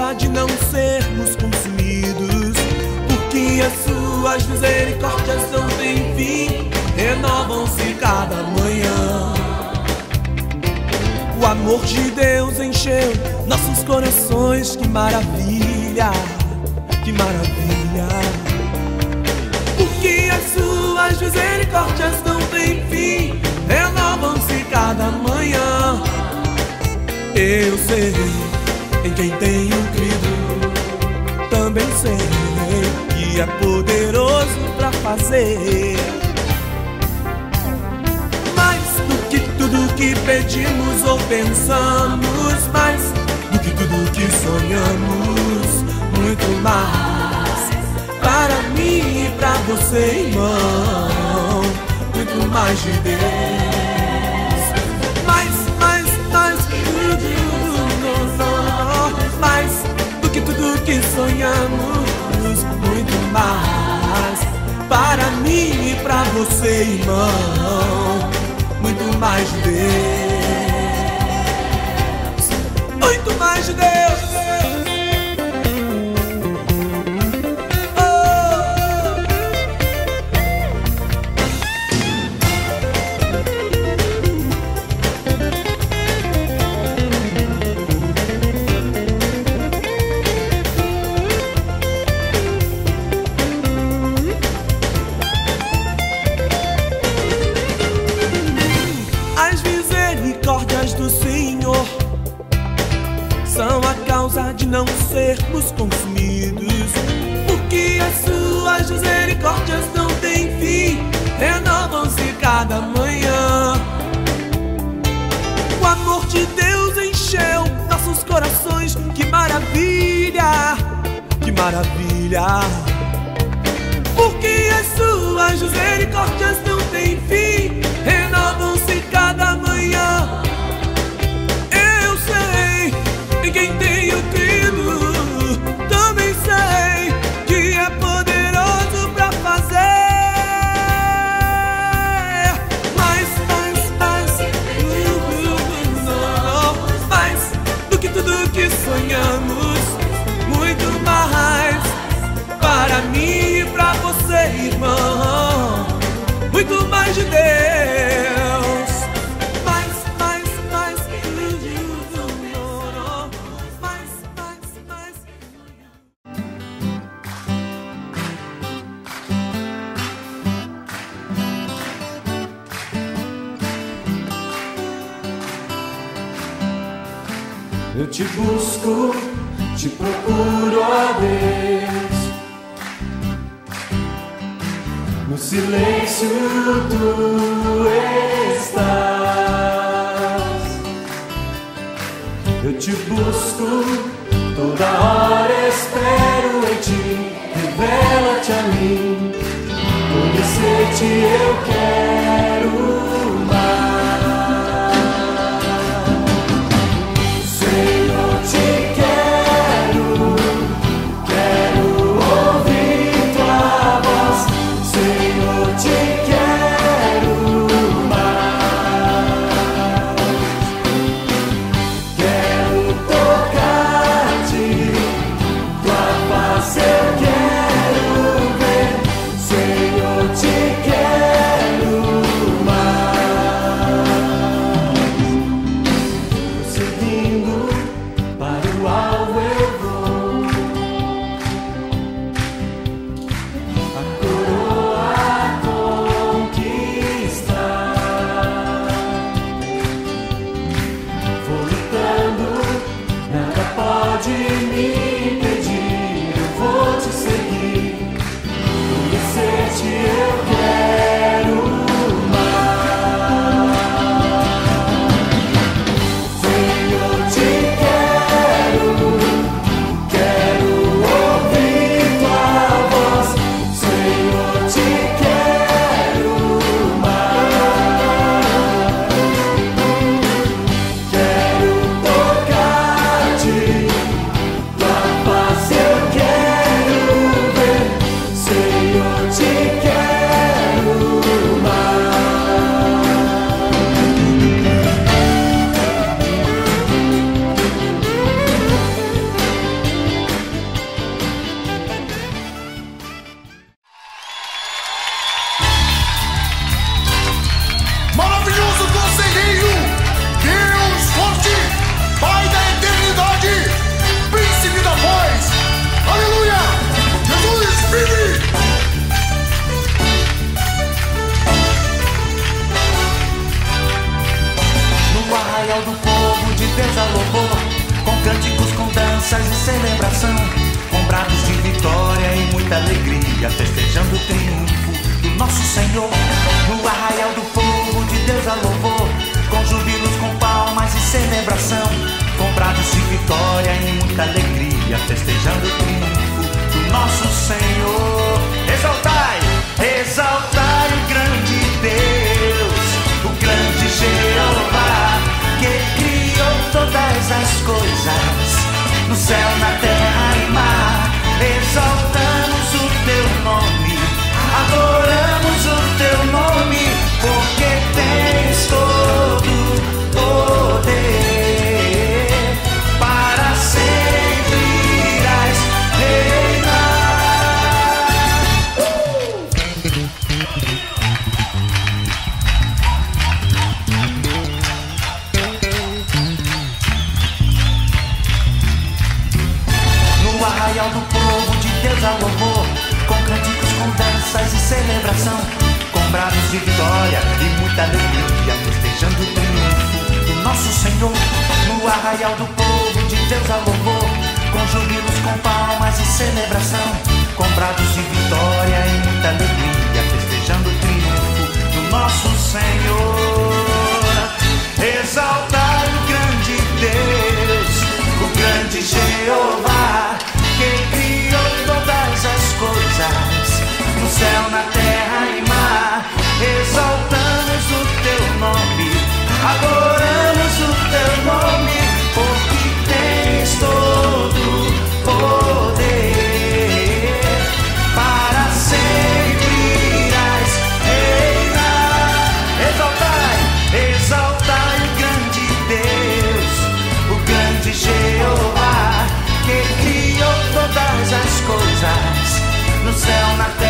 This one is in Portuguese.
causa de não sermos consumidos, porque as suas misericórdias não têm fim, renovam-se cada manhã. O amor de Deus encheu nossos corações, que maravilha, que maravilha. Porque as suas misericórdias não têm fim, renovam-se cada manhã. Eu sei em quem tenho crido, também sei que é poderoso para fazer mais do que tudo que pedimos ou pensamos, mais do que tudo que sonhamos, muito mais para mim e para você, irmão, muito mais de Deus. Mais do que tudo que sonhamos, muito mais para mim e para você, irmão, muito mais de Deus, muito mais de Deus. Do Senhor são a causa de não sermos consumidos, porque as suas misericórdias não têm fim, renovam-se cada manhã. O amor de Deus encheu nossos corações, que maravilha, que maravilha. Porque as suas misericórdias não têm fim, renovam-se cada manhã. Em quem tenho crido, também sei que é poderoso para fazer mais do que tudo que sonhamos, muito mais para mim e para você, irmão, muito mais de Deus. Eu te busco, te procuro, ó Deus. No silêncio tu estás. Eu te busco, toda hora espero em ti. Revela-te a mim, conhecer-te eu quero. Eu quero ver, Senhor, te quero. danças e celebração, com brados de vitória e muita alegria, festejando o triunfo do nosso Senhor. No arraial do povo de Deus a louvor, com jubilos, com palmas e celebração, com brados de vitória e muita alegria, festejando o triunfo do nosso Senhor. Exaltai, exaltai o grande Deus, o grande Jeová, que criou todas as coisas, no céu, na terra e mar. Exaltamos o teu nome, adoramos o teu nome, porque tens todo o poder, para sempre irás reinar. No arraial do povo de Deus a louvor, com cânticos, com danças e celebração, com brados de vitória e muita alegria, festejando o triunfo do nosso Senhor. No arraial do povo de Deus a louvor, com jubilos, com palmas e celebração, com brados de vitória e muita alegria, festejando o triunfo do nosso Senhor. Exaltai o grande Deus, o grande Jeová, que criou todas as coisas, no céu, na terra e mar. Exaltamos o teu nome, adoramos o teu nome, porque tens todo poder, para sempre irás reinar. Exaltai, exaltai o grande Deus, o grande Jeová, que criou todas as coisas, no céu, na terra